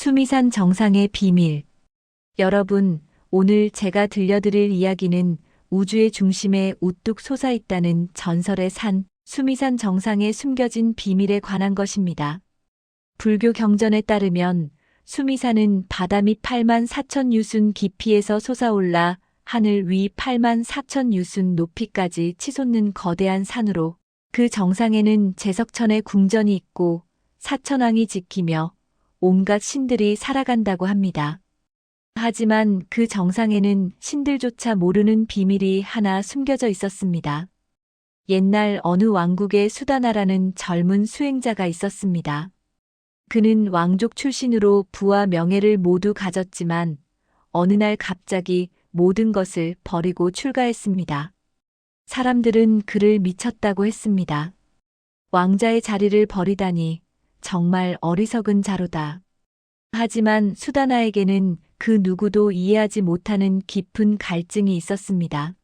수미산 정상의 비밀. 여러분, 오늘 제가 들려드릴 이야기는 우주의 중심에 우뚝 솟아 있다는 전설의 산, 수미산 정상에 숨겨진 비밀에 관한 것입니다. 불교 경전에 따르면 수미산은 바다 밑 8만 4천 유순 깊이에서 솟아올라 하늘 위 8만 4천 유순 높이까지 치솟는 거대한 산으로, 그 정상에는 제석천의 궁전이 있고 사천왕이 지키며 온갖 신들이 살아간다고 합니다. 하지만 그 정상에는 신들조차 모르는 비밀이 하나 숨겨져 있었습니다. 옛날 어느 왕국에 수다나라는 젊은 수행자가 있었습니다. 그는 왕족 출신으로 부와 명예를 모두 가졌지만 어느 날 갑자기 모든 것을 버리고 출가했습니다. 사람들은 그를 미쳤다고 했습니다. 왕자의 자리를 버리다니 정말 어리석은 자로다. 하지만 수다나에게는 그 누구도 이해하지 못하는 깊은 갈증이 있었습니다.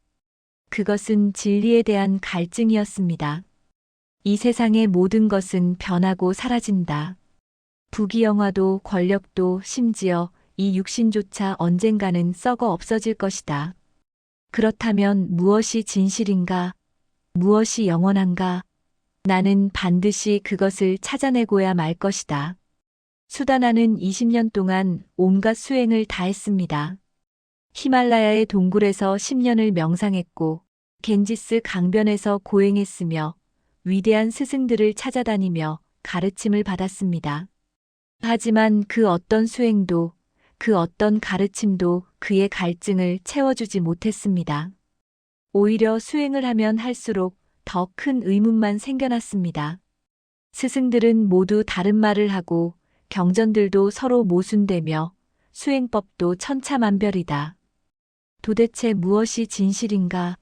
그것은 진리에 대한 갈증이었습니다. 이 세상의 모든 것은 변하고 사라진다. 부귀영화도 권력도 심지어 이 육신조차 언젠가는 썩어 없어질 것이다. 그렇다면 무엇이 진실인가? 무엇이 영원한가? 나는 반드시 그것을 찾아내고야 말 것이다. 수다나는 20년 동안 온갖 수행을 다했습니다. 히말라야의 동굴에서 10년을 명상했고 겐지스 강변에서 고행했으며 위대한 스승들을 찾아다니며 가르침을 받았습니다. 하지만 그 어떤 수행도, 그 어떤 가르침도 그의 갈증을 채워주지 못했습니다. 오히려 수행을 하면 할수록 더 큰 의문만 생겨났습니다. 스승들은 모두 다른 말을 하고 경전들도 서로 모순되며 수행법도 천차만별이다. 도대체 무엇이 진실인가?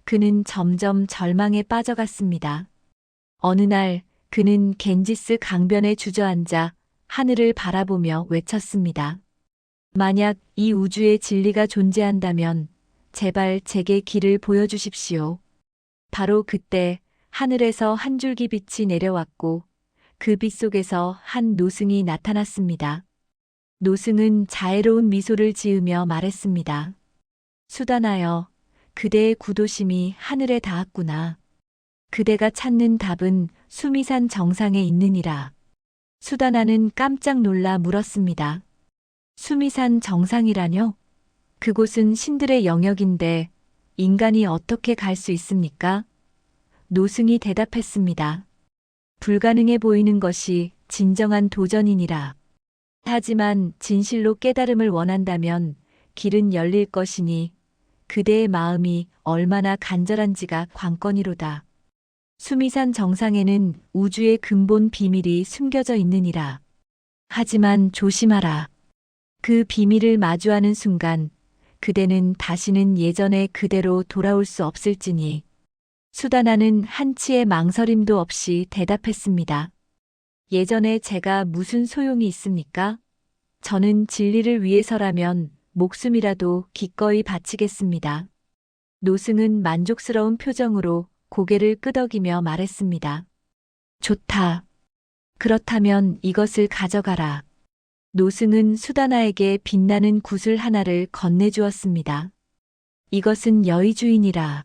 그는 점점 절망에 빠져갔습니다. 어느 날 그는 겐지스 강변에 주저앉아 하늘을 바라보며 외쳤습니다. 만약 이 우주에 진리가 존재한다면 제발 제게 길을 보여주십시오. 바로 그때 하늘에서 한 줄기 빛이 내려왔고 그 빛 속에서 한 노승이 나타났습니다. 노승은 자애로운 미소를 지으며 말했습니다. 수다나여, 그대의 구도심이 하늘에 닿았구나. 그대가 찾는 답은 수미산 정상에 있느니라. 수다나는 깜짝 놀라 물었습니다. 수미산 정상이라뇨? 그곳은 신들의 영역인데 인간이 어떻게 갈 수 있습니까? 노승이 대답했습니다. 불가능해 보이는 것이 진정한 도전이니라. 하지만 진실로 깨달음을 원한다면 길은 열릴 것이니 그대의 마음이 얼마나 간절한지가 관건이로다. 수미산 정상에는 우주의 근본 비밀이 숨겨져 있느니라. 하지만 조심하라. 그 비밀을 마주하는 순간 그대는 다시는 예전의 그대로 돌아올 수 없을지니. 수다나는 한치의 망설임도 없이 대답했습니다. 예전에 제가 무슨 소용이 있습니까? 저는 진리를 위해서라면 목숨이라도 기꺼이 바치겠습니다. 노승은 만족스러운 표정으로 고개를 끄덕이며 말했습니다. 좋다. 그렇다면 이것을 가져가라. 노승은 수다나에게 빛나는 구슬 하나를 건네주었습니다. 이것은 여의주인이라.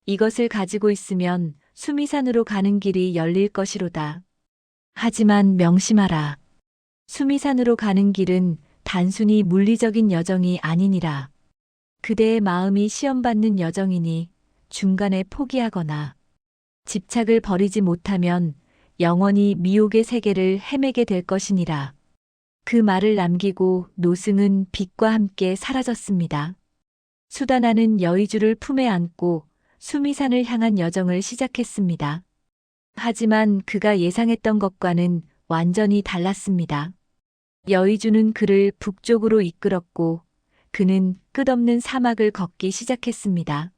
이것을 가지고 있으면 수미산으로 가는 길이 열릴 것이로다. 하지만 명심하라. 수미산으로 가는 길은 단순히 물리적인 여정이 아니니라. 그대의 마음이 시험받는 여정이니 중간에 포기하거나 집착을 버리지 못하면 영원히 미혹의 세계를 헤매게 될 것이니라. 그 말을 남기고 노승은 빛과 함께 사라졌습니다. 수다나는 여의주를 품에 안고 수미산을 향한 여정을 시작했습니다. 하지만 그가 예상했던 것과는 완전히 달랐습니다. 여의주는 그를 북쪽으로 이끌었고 그는 끝없는 사막을 걷기 시작했습니다.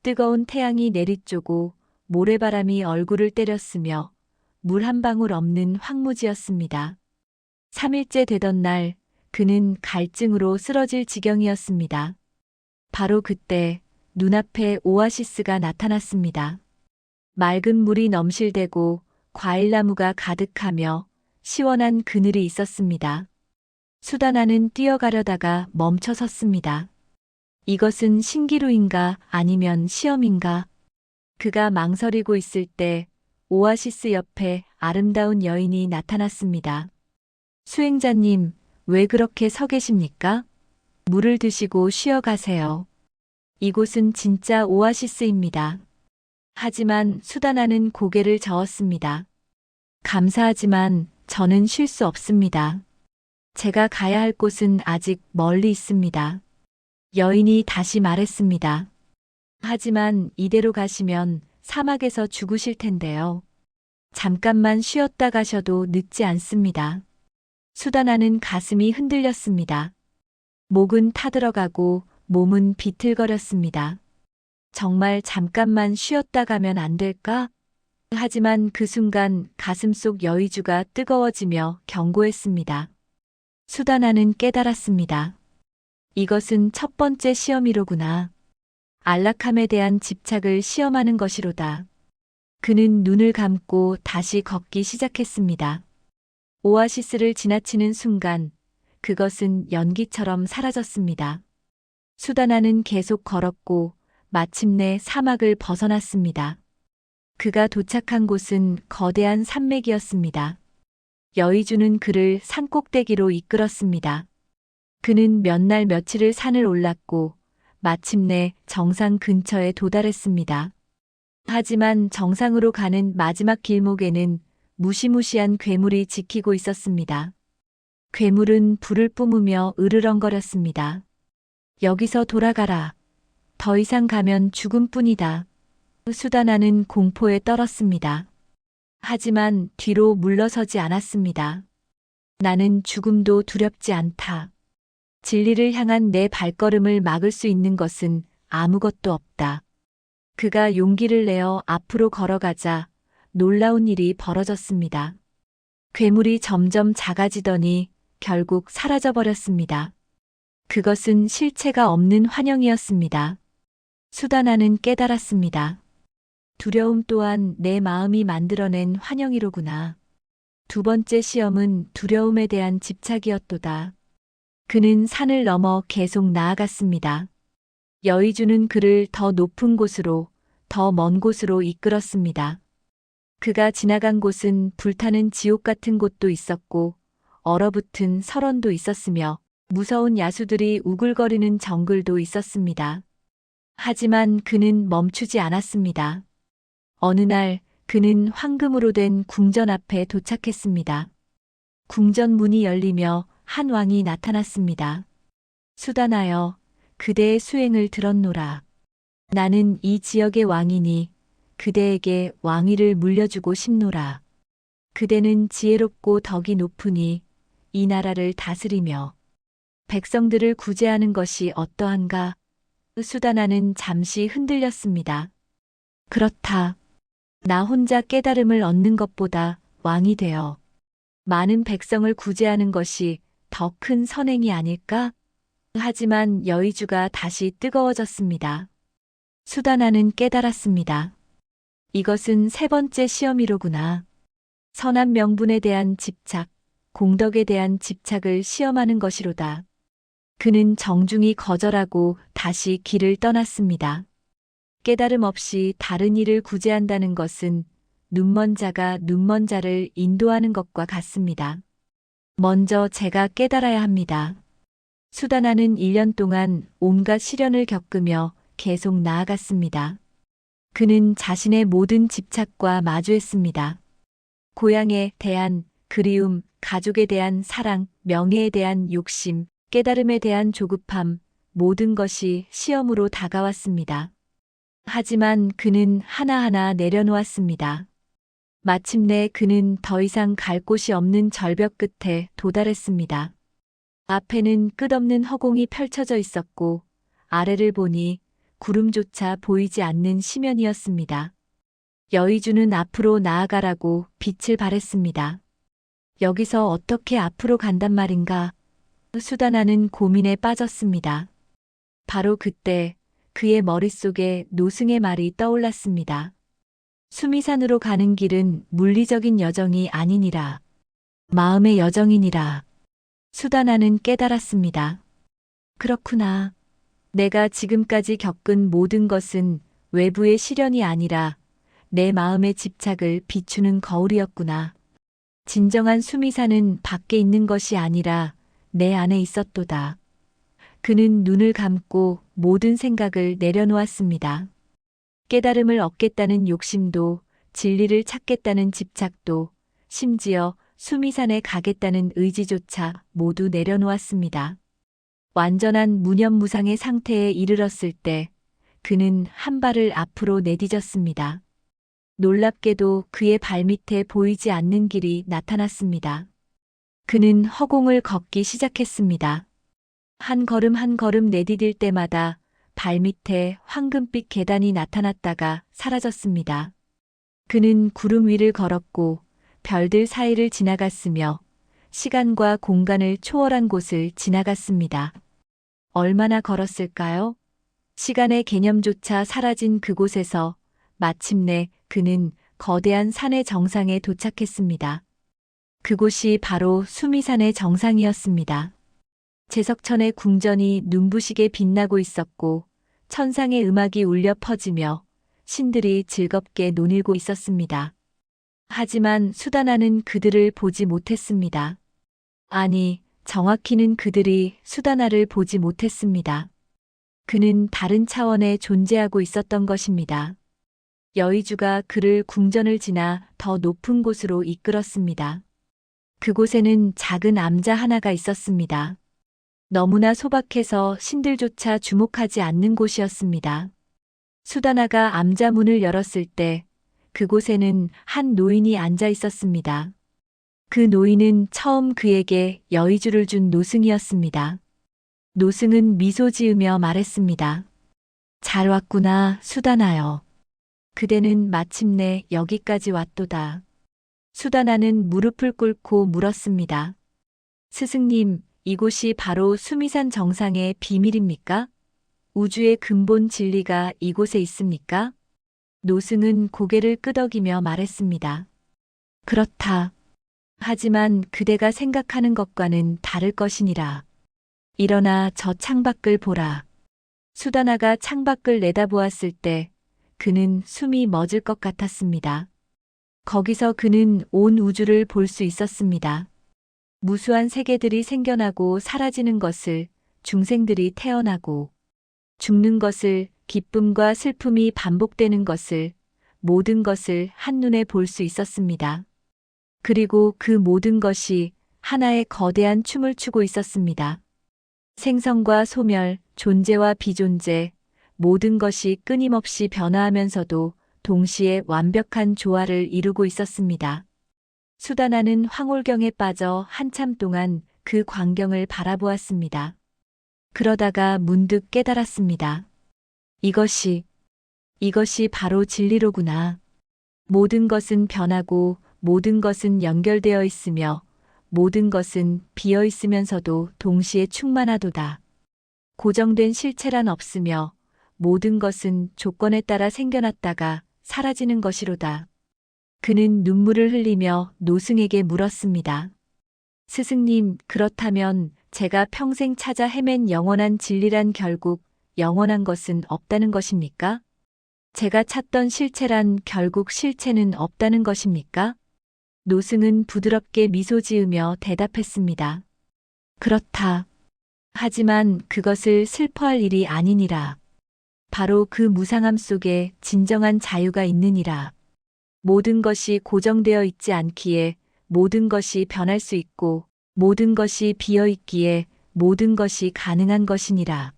뜨거운 태양이 내리쬐고 모래바람이 얼굴을 때렸으며 물 한 방울 없는 황무지였습니다. 3일째 되던 날 그는 갈증으로 쓰러질 지경이었습니다. 바로 그때 눈앞에 오아시스가 나타났습니다. 맑은 물이 넘실대고 과일나무가 가득하며 시원한 그늘이 있었습니다. 수다나는 뛰어가려다가 멈춰 섰습니다. 이것은 신기루인가 아니면 시험인가? 그가 망설이고 있을 때 오아시스 옆에 아름다운 여인이 나타났습니다. 수행자님, 왜 그렇게 서 계십니까? 물을 드시고 쉬어가세요. 이곳은 진짜 오아시스입니다. 하지만 수다나는 고개를 저었습니다. 감사하지만 저는 쉴 수 없습니다. 제가 가야 할 곳은 아직 멀리 있습니다. 여인이 다시 말했습니다. 하지만 이대로 가시면 사막에서 죽으실 텐데요. 잠깐만 쉬었다 가셔도 늦지 않습니다. 수다나는 가슴이 흔들렸습니다. 목은 타들어가고 몸은 비틀거렸습니다. 정말 잠깐만 쉬었다 가면 안 될까? 하지만 그 순간 가슴속 여의주가 뜨거워지며 경고했습니다. 수다나는 깨달았습니다. 이것은 첫 번째 시험이로구나. 안락함에 대한 집착을 시험하는 것이로다. 그는 눈을 감고 다시 걷기 시작했습니다. 오아시스를 지나치는 순간 그것은 연기처럼 사라졌습니다. 수다나는 계속 걸었고 마침내 사막을 벗어났습니다. 그가 도착한 곳은 거대한 산맥이었습니다. 여의주는 그를 산꼭대기로 이끌었습니다. 그는 몇 날 며칠을 산을 올랐고 마침내 정상 근처에 도달했습니다. 하지만 정상으로 가는 마지막 길목에는 무시무시한 괴물이 지키고 있었습니다. 괴물은 불을 뿜으며 으르렁거렸습니다. 여기서 돌아가라. 더 이상 가면 죽음뿐이다. 수다나는 공포에 떨었습니다. 하지만 뒤로 물러서지 않았습니다. 나는 죽음도 두렵지 않다. 진리를 향한 내 발걸음을 막을 수 있는 것은 아무것도 없다. 그가 용기를 내어 앞으로 걸어가자 놀라운 일이 벌어졌습니다. 괴물이 점점 작아지더니 결국 사라져버렸습니다. 그것은 실체가 없는 환영이었습니다. 수다나는 깨달았습니다. 두려움 또한 내 마음이 만들어낸 환영이로구나. 두 번째 시험은 두려움에 대한 집착이었도다. 그는 산을 넘어 계속 나아갔습니다. 여의주는 그를 더 높은 곳으로, 더 먼 곳으로 이끌었습니다. 그가 지나간 곳은 불타는 지옥 같은 곳도 있었고, 얼어붙은 설원도 있었으며, 무서운 야수들이 우글거리는 정글도 있었습니다. 하지만 그는 멈추지 않았습니다. 어느 날 그는 황금으로 된 궁전 앞에 도착했습니다. 궁전 문이 열리며 한 왕이 나타났습니다. 수다나여, 그대의 수행을 들었노라. 나는 이 지역의 왕이니 그대에게 왕위를 물려주고 싶노라. 그대는 지혜롭고 덕이 높으니 이 나라를 다스리며 백성들을 구제하는 것이 어떠한가? 수다나는 잠시 흔들렸습니다. 그렇다. 나 혼자 깨달음을 얻는 것보다 왕이 되어 많은 백성을 구제하는 것이 더 큰 선행이 아닐까? 하지만 여의주가 다시 뜨거워졌습니다. 수다나는 깨달았습니다. 이것은 세 번째 시험이로구나. 선한 명분에 대한 집착, 공덕에 대한 집착을 시험하는 것이로다. 그는 정중히 거절하고 다시 길을 떠났습니다. 깨달음 없이 다른 이를 구제한다는 것은 눈먼 자가 눈먼 자를 인도하는 것과 같습니다. 먼저 제가 깨달아야 합니다. 수다나는 1년 동안 온갖 시련을 겪으며 계속 나아갔습니다. 그는 자신의 모든 집착과 마주했습니다. 고향에 대한 그리움, 가족에 대한 사랑, 명예에 대한 욕심, 깨달음에 대한 조급함, 모든 것이 시험으로 다가왔습니다. 하지만 그는 하나하나 내려놓았습니다. 마침내 그는 더 이상 갈 곳이 없는 절벽 끝에 도달했습니다. 앞에는 끝없는 허공이 펼쳐져 있었고 아래를 보니 구름조차 보이지 않는 심연이었습니다. 여의주는 앞으로 나아가라고 빛을 발했습니다. 여기서 어떻게 앞으로 간단 말인가? 수다나는 고민에 빠졌습니다. 바로 그때 그의 머릿속에 노승의 말이 떠올랐습니다. 수미산으로 가는 길은 물리적인 여정이 아니니라. 마음의 여정이니라. 수다나는 깨달았습니다. 그렇구나. 내가 지금까지 겪은 모든 것은 외부의 시련이 아니라 내 마음의 집착을 비추는 거울이었구나. 진정한 수미사는 밖에 있는 것이 아니라 내 안에 있었도다. 그는 눈을 감고 모든 생각을 내려놓았습니다. 깨달음을 얻겠다는 욕심도, 진리를 찾겠다는 집착도, 심지어 수미산에 가겠다는 의지조차 모두 내려놓았습니다. 완전한 무념무상의 상태에 이르렀을 때 그는 한 발을 앞으로 내디뎠습니다. 놀랍게도 그의 발밑에 보이지 않는 길이 나타났습니다. 그는 허공을 걷기 시작했습니다. 한 걸음 한 걸음 내디딜 때마다 발밑에 황금빛 계단이 나타났다가 사라졌습니다. 그는 구름 위를 걸었고 별들 사이를 지나갔으며 시간과 공간을 초월한 곳을 지나갔습니다. 얼마나 걸었을까요? 시간의 개념조차 사라진 그곳에서 마침내 그는 거대한 산의 정상에 도착했습니다. 그곳이 바로 수미산의 정상이었습니다. 제석천의 궁전이 눈부시게 빛나고 있었고 천상의 음악이 울려 퍼지며 신들이 즐겁게 논일고 있었습니다. 하지만 수다나는 그들을 보지 못했습니다. 아니, 정확히는 그들이 수다나를 보지 못했습니다. 그는 다른 차원에 존재하고 있었던 것입니다. 여의주가 그를 궁전을 지나 더 높은 곳으로 이끌었습니다. 그곳에는 작은 암자 하나가 있었습니다. 너무나 소박해서 신들조차 주목하지 않는 곳이었습니다. 수다나가 암자 문을 열었을 때 그곳에는 한 노인이 앉아 있었습니다. 그 노인은 처음 그에게 여의주를 준 노승이었습니다. 노승은 미소 지으며 말했습니다. 잘 왔구나, 수다나여. 그대는 마침내 여기까지 왔도다. 수다나는 무릎을 꿇고 물었습니다. 스승님, 이곳이 바로 수미산 정상의 비밀입니까? 우주의 근본 진리가 이곳에 있습니까? 노승은 고개를 끄덕이며 말했습니다. 그렇다. 하지만 그대가 생각하는 것과는 다를 것이니라. 일어나 저 창밖을 보라. 수다나가 창밖을 내다보았을 때 그는 숨이 멎을 것 같았습니다. 거기서 그는 온 우주를 볼 수 있었습니다. 무수한 세계들이 생겨나고 사라지는 것을, 중생들이 태어나고 죽는 것을, 기쁨과 슬픔이 반복되는 것을, 모든 것을 한눈에 볼 수 있었습니다. 그리고 그 모든 것이 하나의 거대한 춤을 추고 있었습니다. 생성과 소멸, 존재와 비존재, 모든 것이 끊임없이 변화하면서도 동시에 완벽한 조화를 이루고 있었습니다. 수다나는 황홀경에 빠져 한참 동안 그 광경을 바라보았습니다. 그러다가 문득 깨달았습니다. 이것이 바로 진리로구나. 모든 것은 변하고 모든 것은 연결되어 있으며 모든 것은 비어 있으면서도 동시에 충만하도다. 고정된 실체란 없으며 모든 것은 조건에 따라 생겨났다가 사라지는 것이로다. 그는 눈물을 흘리며 노승에게 물었습니다. 스승님, 그렇다면 제가 평생 찾아 헤맨 영원한 진리란 결국 영원한 것은 없다는 것입니까? 제가 찾던 실체란 결국 실체는 없다는 것입니까? 노승은 부드럽게 미소 지으며 대답했습니다. 그렇다. 하지만 그것을 슬퍼할 일이 아니니라. 바로 그 무상함 속에 진정한 자유가 있느니라. 모든 것이 고정되어 있지 않기에 모든 것이 변할 수 있고 모든 것이 비어 있기에 모든 것이 가능한 것이니라.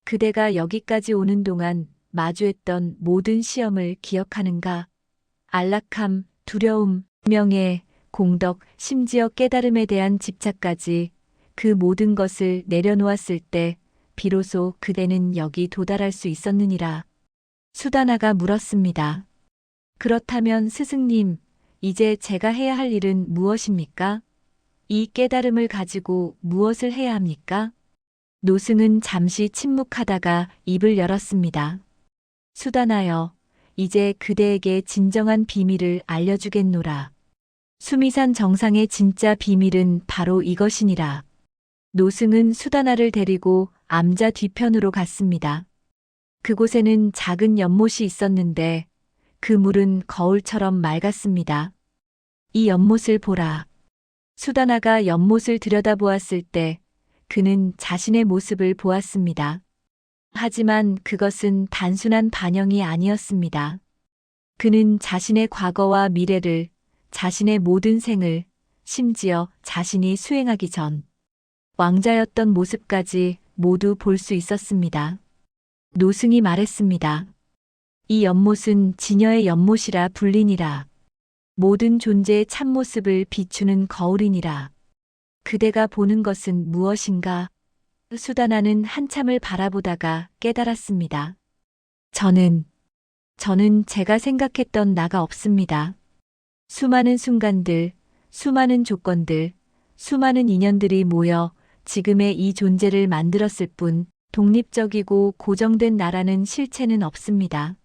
그대가 여기까지 오는 동안 마주했던 모든 시험을 기억하는가? 안락함, 두려움, 명예, 공덕, 심지어 깨달음에 대한 집착까지 그 모든 것을 내려놓았을 때 비로소 그대는 여기 도달할 수 있었느니라. 수다나가 물었습니다. 그렇다면 스승님, 이제 제가 해야 할 일은 무엇입니까? 이 깨달음을 가지고 무엇을 해야 합니까? 노승은 잠시 침묵하다가 입을 열었습니다. 수다나여, 이제 그대에게 진정한 비밀을 알려주겠노라. 수미산 정상의 진짜 비밀은 바로 이것이니라. 노승은 수다나를 데리고 암자 뒤편으로 갔습니다. 그곳에는 작은 연못이 있었는데 그 물은 거울처럼 맑았습니다. 이 연못을 보라. 수다나가 연못을 들여다보았을 때 그는 자신의 모습을 보았습니다. 하지만 그것은 단순한 반영이 아니었습니다. 그는 자신의 과거와 미래를, 자신의 모든 생을, 심지어 자신이 수행하기 전 왕자였던 모습까지 모두 볼 수 있었습니다. 노승이 말했습니다. 이 연못은 지녀의 연못이라 불리니라. 모든 존재의 참모습을 비추는 거울이니라. 그대가 보는 것은 무엇인가? 수다나는 한참을 바라보다가 깨달았습니다. 저는 제가 생각했던 나가 없습니다. 수많은 순간들, 수많은 조건들, 수많은 인연들이 모여 지금의 이 존재를 만들었을 뿐 독립적이고 고정된 나라는 실체는 없습니다.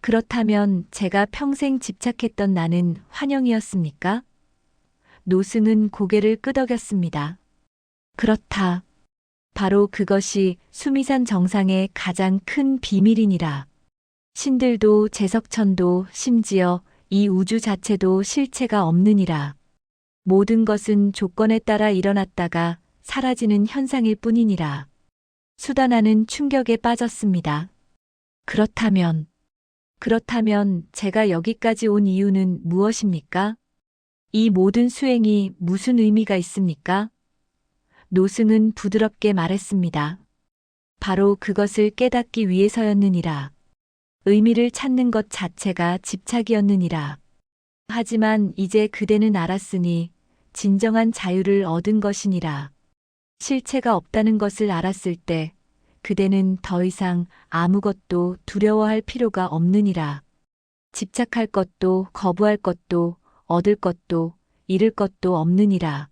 그렇다면 제가 평생 집착했던 나는 환영이었습니까? 노승은 고개를 끄덕였습니다. 그렇다. 바로 그것이 수미산 정상의 가장 큰 비밀이니라. 신들도 제석천도 심지어 이 우주 자체도 실체가 없느니라. 모든 것은 조건에 따라 일어났다가 사라지는 현상일 뿐이니라. 수다나는 충격에 빠졌습니다. 그렇다면 제가 여기까지 온 이유는 무엇입니까? 이 모든 수행이 무슨 의미가 있습니까? 노승은 부드럽게 말했습니다. 바로 그것을 깨닫기 위해서였느니라. 의미를 찾는 것 자체가 집착이었느니라. 하지만 이제 그대는 알았으니 진정한 자유를 얻은 것이니라. 실체가 없다는 것을 알았을 때 그대는 더 이상 아무것도 두려워할 필요가 없느니라. 집착할 것도 거부할 것도 얻을 것도 잃을 것도 없느니라.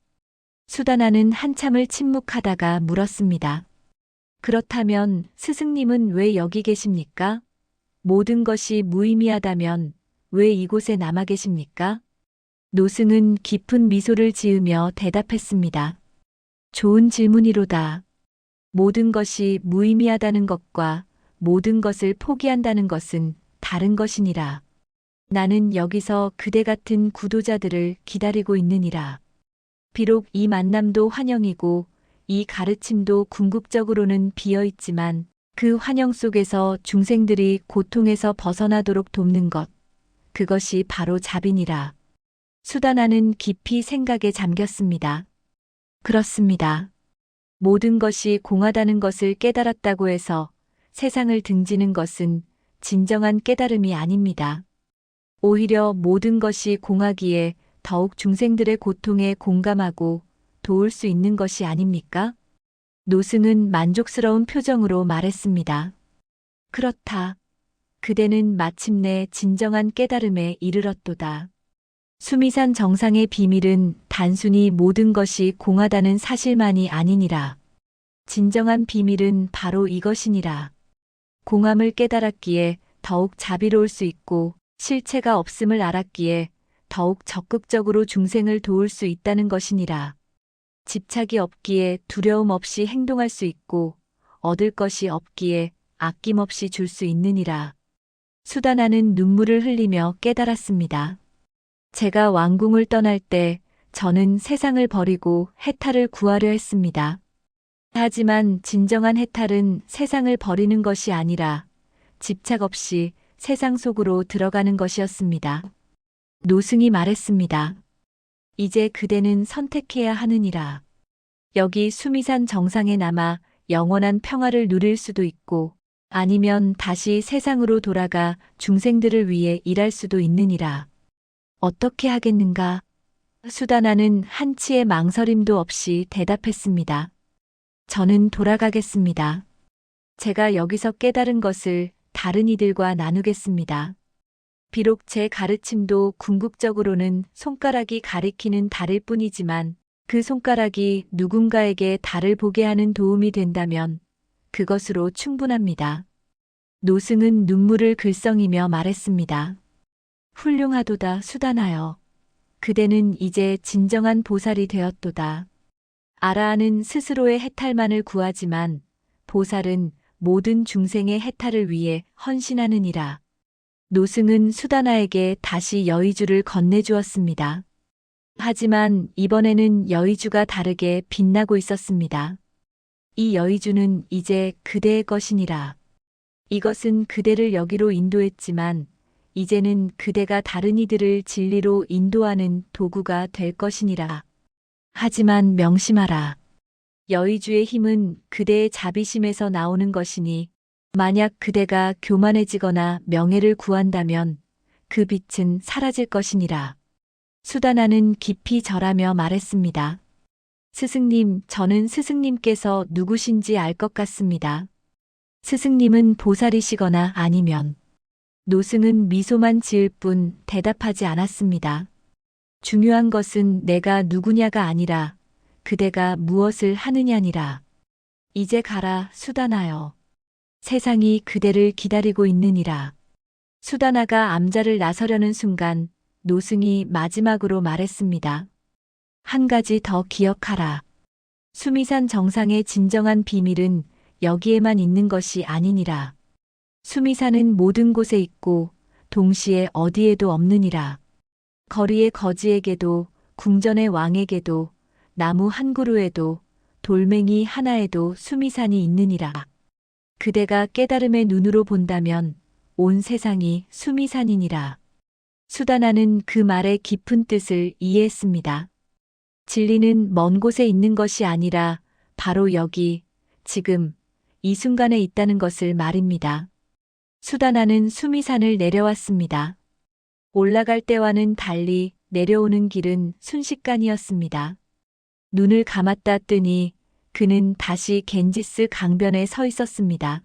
수다나는 한참을 침묵하다가 물었습니다. 그렇다면 스승님은 왜 여기 계십니까? 모든 것이 무의미하다면 왜 이곳에 남아 계십니까? 노승은 깊은 미소를 지으며 대답했습니다. 좋은 질문이로다. 모든 것이 무의미하다는 것과 모든 것을 포기한다는 것은 다른 것이니라. 나는 여기서 그대 같은 구도자들을 기다리고 있느니라. 비록 이 만남도 환영이고 이 가르침도 궁극적으로는 비어있지만 그 환영 속에서 중생들이 고통에서 벗어나도록 돕는 것, 그것이 바로 자비니라. 수다나는 깊이 생각에 잠겼습니다. 그렇습니다. 모든 것이 공하다는 것을 깨달았다고 해서 세상을 등지는 것은 진정한 깨달음이 아닙니다. 오히려 모든 것이 공하기에 더욱 중생들의 고통에 공감하고 도울 수 있는 것이 아닙니까? 노승은 만족스러운 표정으로 말했습니다. 그렇다. 그대는 마침내 진정한 깨달음에 이르렀도다. 수미산 정상의 비밀은 단순히 모든 것이 공하다는 사실만이 아니니라. 진정한 비밀은 바로 이것이니라. 공함을 깨달았기에 더욱 자비로울 수 있고 실체가 없음을 알았기에 더욱 적극적으로 중생을 도울 수 있다는 것이니라. 집착이 없기에 두려움 없이 행동할 수 있고 얻을 것이 없기에 아낌없이 줄 수 있느니라. 수다나는 눈물을 흘리며 깨달았습니다. 제가 왕궁을 떠날 때 저는 세상을 버리고 해탈을 구하려 했습니다. 하지만 진정한 해탈은 세상을 버리는 것이 아니라 집착 없이 세상 속으로 들어가는 것이었습니다. 노승이 말했습니다. 이제 그대는 선택해야 하느니라. 여기 수미산 정상에 남아 영원한 평화를 누릴 수도 있고 아니면 다시 세상으로 돌아가 중생들을 위해 일할 수도 있느니라. 어떻게 하겠는가? 수다나는 한치의 망설임도 없이 대답했습니다. 저는 돌아가겠습니다. 제가 여기서 깨달은 것을 다른 이들과 나누겠습니다. 비록 제 가르침도 궁극적으로는 손가락이 가리키는 달일 뿐이지만 그 손가락이 누군가에게 달을 보게 하는 도움이 된다면 그것으로 충분합니다. 노승은 눈물을 글썽이며 말했습니다. 훌륭하도다 수다나여. 그대는 이제 진정한 보살이 되었도다. 아라한은 스스로의 해탈만을 구하지만 보살은 모든 중생의 해탈을 위해 헌신하느니라. 노승은 수다나에게 다시 여의주를 건네주었습니다. 하지만 이번에는 여의주가 다르게 빛나고 있었습니다. 이 여의주는 이제 그대의 것이니라. 이것은 그대를 여기로 인도했지만 이제는 그대가 다른 이들을 진리로 인도하는 도구가 될 것이니라. 하지만 명심하라. 여의주의 힘은 그대의 자비심에서 나오는 것이니 만약 그대가 교만해지거나 명예를 구한다면 그 빛은 사라질 것이니라. 수다나는 깊이 절하며 말했습니다. 스승님, 저는 스승님께서 누구신지 알 것 같습니다. 스승님은 보살이시거나 아니면. 노승은 미소만 지을 뿐 대답하지 않았습니다. 중요한 것은 내가 누구냐가 아니라 그대가 무엇을 하느냐니라. 이제 가라, 수다나여. 세상이 그대를 기다리고 있느니라. 수다나가 암자를 나서려는 순간 노승이 마지막으로 말했습니다. 한 가지 더 기억하라. 수미산 정상의 진정한 비밀은 여기에만 있는 것이 아니니라. 수미산은 모든 곳에 있고 동시에 어디에도 없느니라. 거리의 거지에게도 궁전의 왕에게도 나무 한 그루에도 돌멩이 하나에도 수미산이 있느니라. 그대가 깨달음의 눈으로 본다면 온 세상이 수미산이니라. 수다나는 그 말의 깊은 뜻을 이해했습니다. 진리는 먼 곳에 있는 것이 아니라 바로 여기, 지금, 이 순간에 있다는 것을 말입니다. 수다나는 수미산을 내려왔습니다. 올라갈 때와는 달리 내려오는 길은 순식간이었습니다. 눈을 감았다 뜨니 그는 다시 겐지스 강변에 서 있었습니다.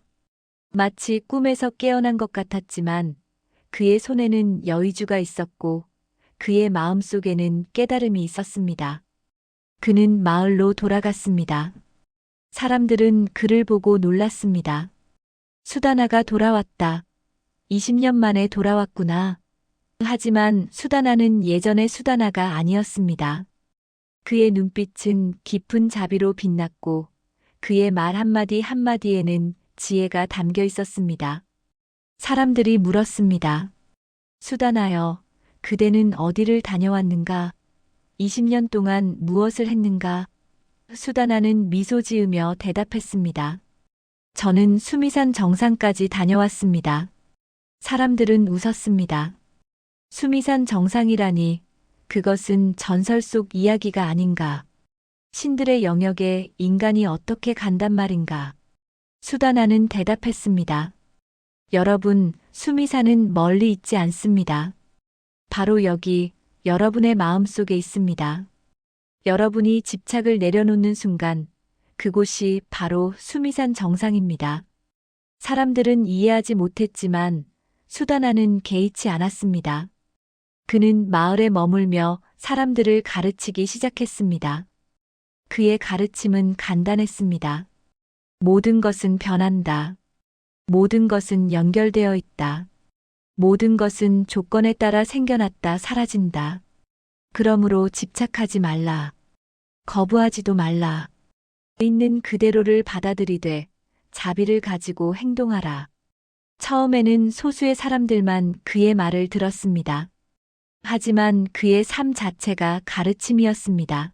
마치 꿈에서 깨어난 것 같았지만 그의 손에는 여의주가 있었고 그의 마음속에는 깨달음이 있었습니다. 그는 마을로 돌아갔습니다. 사람들은 그를 보고 놀랐습니다. 수다나가 돌아왔다. 20년 만에 돌아왔구나. 하지만 수다나는 예전의 수다나가 아니었습니다. 그의 눈빛은 깊은 자비로 빛났고 그의 말 한마디 한마디에는 지혜가 담겨 있었습니다. 사람들이 물었습니다. 수다나여, 그대는 어디를 다녀왔는가? 20년 동안 무엇을 했는가? 수다나는 미소 지으며 대답했습니다. 저는 수미산 정상까지 다녀왔습니다. 사람들은 웃었습니다. 수미산 정상이라니, 그것은 전설 속 이야기가 아닌가. 신들의 영역에 인간이 어떻게 간단 말인가. 수다나는 대답했습니다. 여러분, 수미산은 멀리 있지 않습니다. 바로 여기, 여러분의 마음속에 있습니다. 여러분이 집착을 내려놓는 순간, 그곳이 바로 수미산 정상입니다. 사람들은 이해하지 못했지만 수다나는 개의치 않았습니다. 그는 마을에 머물며 사람들을 가르치기 시작했습니다. 그의 가르침은 간단했습니다. 모든 것은 변한다. 모든 것은 연결되어 있다. 모든 것은 조건에 따라 생겨났다 사라진다. 그러므로 집착하지 말라. 거부하지도 말라. 있는 그대로를 받아들이되 자비를 가지고 행동하라. 처음에는 소수의 사람들만 그의 말을 들었습니다. 하지만 그의 삶 자체가 가르침이었습니다.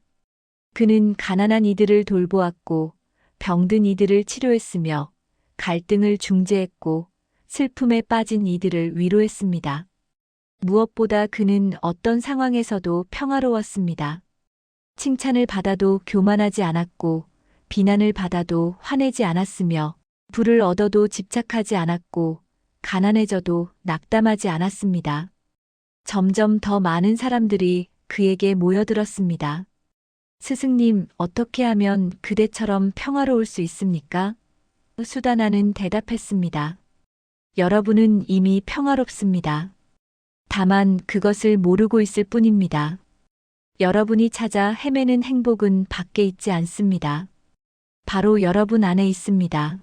그는 가난한 이들을 돌보았고 병든 이들을 치료했으며 갈등을 중재했고 슬픔에 빠진 이들을 위로했습니다. 무엇보다 그는 어떤 상황에서도 평화로웠습니다. 칭찬을 받아도 교만하지 않았고 비난을 받아도 화내지 않았으며 부를 얻어도 집착하지 않았고 가난해져도 낙담하지 않았습니다. 점점 더 많은 사람들이 그에게 모여들었습니다. 스승님, 어떻게 하면 그대처럼 평화로울 수 있습니까? 수다나는 대답했습니다. 여러분은 이미 평화롭습니다. 다만 그것을 모르고 있을 뿐입니다. 여러분이 찾아 헤매는 행복은 밖에 있지 않습니다. 바로 여러분 안에 있습니다.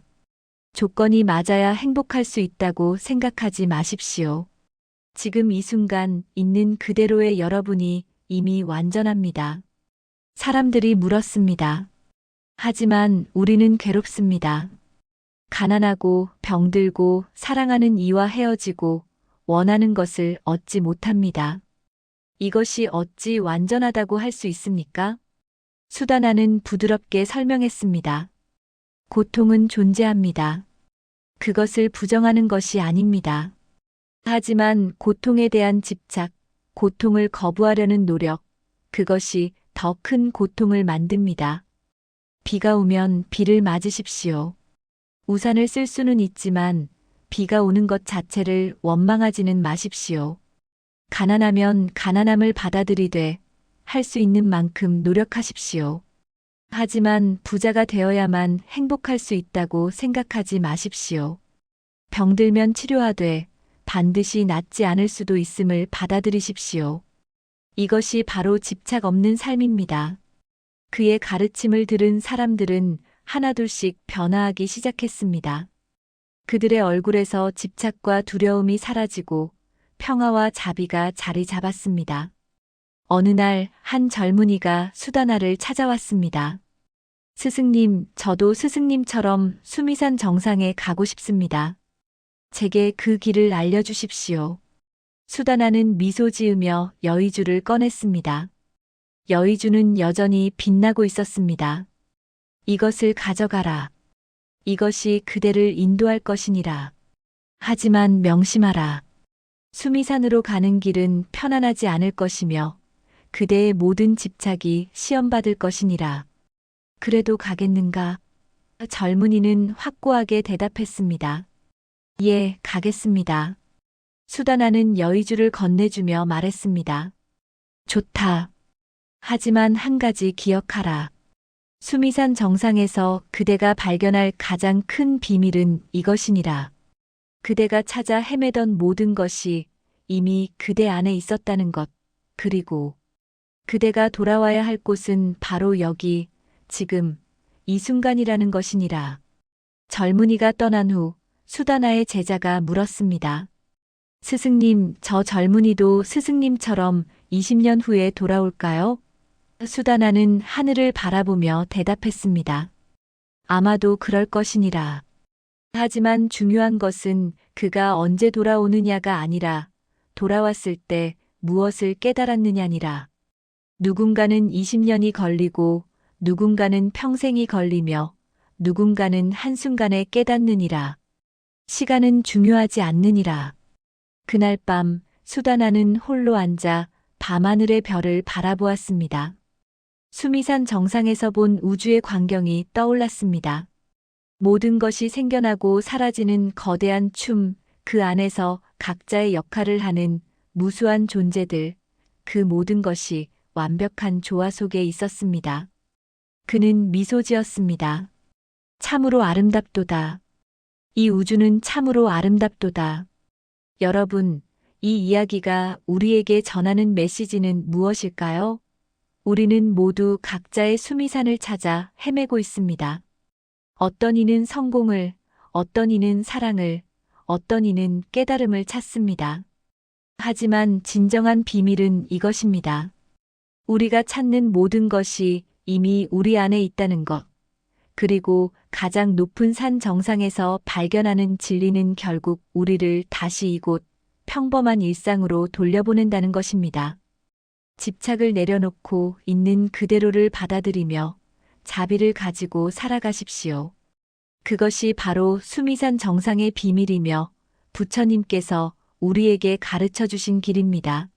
조건이 맞아야 행복할 수 있다고 생각하지 마십시오. 지금 이 순간 있는 그대로의 여러분이 이미 완전합니다. 사람들이 물었습니다. 하지만 우리는 괴롭습니다. 가난하고 병들고 사랑하는 이와 헤어지고 원하는 것을 얻지 못합니다. 이것이 어찌 완전하다고 할 수 있습니까? 수다나는 부드럽게 설명했습니다. 고통은 존재합니다. 그것을 부정하는 것이 아닙니다. 하지만 고통에 대한 집착, 고통을 거부하려는 노력, 그것이 더 큰 고통을 만듭니다. 비가 오면 비를 맞으십시오. 우산을 쓸 수는 있지만 비가 오는 것 자체를 원망하지는 마십시오. 가난하면 가난함을 받아들이되 할 수 있는 만큼 노력하십시오. 하지만 부자가 되어야만 행복할 수 있다고 생각하지 마십시오. 병들면 치료하되 반드시 낫지 않을 수도 있음을 받아들이십시오. 이것이 바로 집착 없는 삶입니다. 그의 가르침을 들은 사람들은 하나둘씩 변화하기 시작했습니다. 그들의 얼굴에서 집착과 두려움이 사라지고 평화와 자비가 자리 잡았습니다. 어느 날 한 젊은이가 수다나를 찾아왔습니다. 스승님, 저도 스승님처럼 수미산 정상에 가고 싶습니다. 제게 그 길을 알려주십시오. 수다나는 미소 지으며 여의주를 꺼냈습니다. 여의주는 여전히 빛나고 있었습니다. 이것을 가져가라. 이것이 그대를 인도할 것이니라. 하지만 명심하라. 수미산으로 가는 길은 편안하지 않을 것이며 그대의 모든 집착이 시험받을 것이니라. 그래도 가겠는가? 젊은이는 확고하게 대답했습니다. 예, 가겠습니다. 수다나는 여의주를 건네주며 말했습니다. 좋다. 하지만 한 가지 기억하라. 수미산 정상에서 그대가 발견할 가장 큰 비밀은 이것이니라. 그대가 찾아 헤매던 모든 것이 이미 그대 안에 있었다는 것, 그리고 그대가 돌아와야 할 곳은 바로 여기, 지금, 이 순간이라는 것이니라. 젊은이가 떠난 후 수다나의 제자가 물었습니다. 스승님, 저 젊은이도 스승님처럼 20년 후에 돌아올까요? 수다나는 하늘을 바라보며 대답했습니다. 아마도 그럴 것이니라. 하지만 중요한 것은 그가 언제 돌아오느냐가 아니라 돌아왔을 때 무엇을 깨달았느냐니라. 누군가는 20년이 걸리고 누군가는 평생이 걸리며 누군가는 한순간에 깨닫느니라. 시간은 중요하지 않느니라. 그날 밤 수다나는 홀로 앉아 밤하늘의 별을 바라보았습니다. 수미산 정상에서 본 우주의 광경이 떠올랐습니다. 모든 것이 생겨나고 사라지는 거대한 춤, 그 안에서 각자의 역할을 하는 무수한 존재들, 그 모든 것이 완벽한 조화 속에 있었습니다. 그는 미소 지었습니다. 참으로 아름답도다. 이 우주는 참으로 아름답도다. 여러분, 이 이야기가 우리에게 전하는 메시지는 무엇일까요? 우리는 모두 각자의 수미산을 찾아 헤매고 있습니다. 어떤 이는 성공을, 어떤 이는 사랑을, 어떤 이는 깨달음을 찾습니다. 하지만 진정한 비밀은 이것입니다. 우리가 찾는 모든 것이 이미 우리 안에 있다는 것. 그리고 가장 높은 산 정상에서 발견하는 진리는 결국 우리를 다시 이곳 평범한 일상으로 돌려보낸다는 것입니다. 집착을 내려놓고 있는 그대로를 받아들이며 자비를 가지고 살아가십시오. 그것이 바로 수미산 정상의 비밀이며 부처님께서 우리에게 가르쳐 주신 길입니다.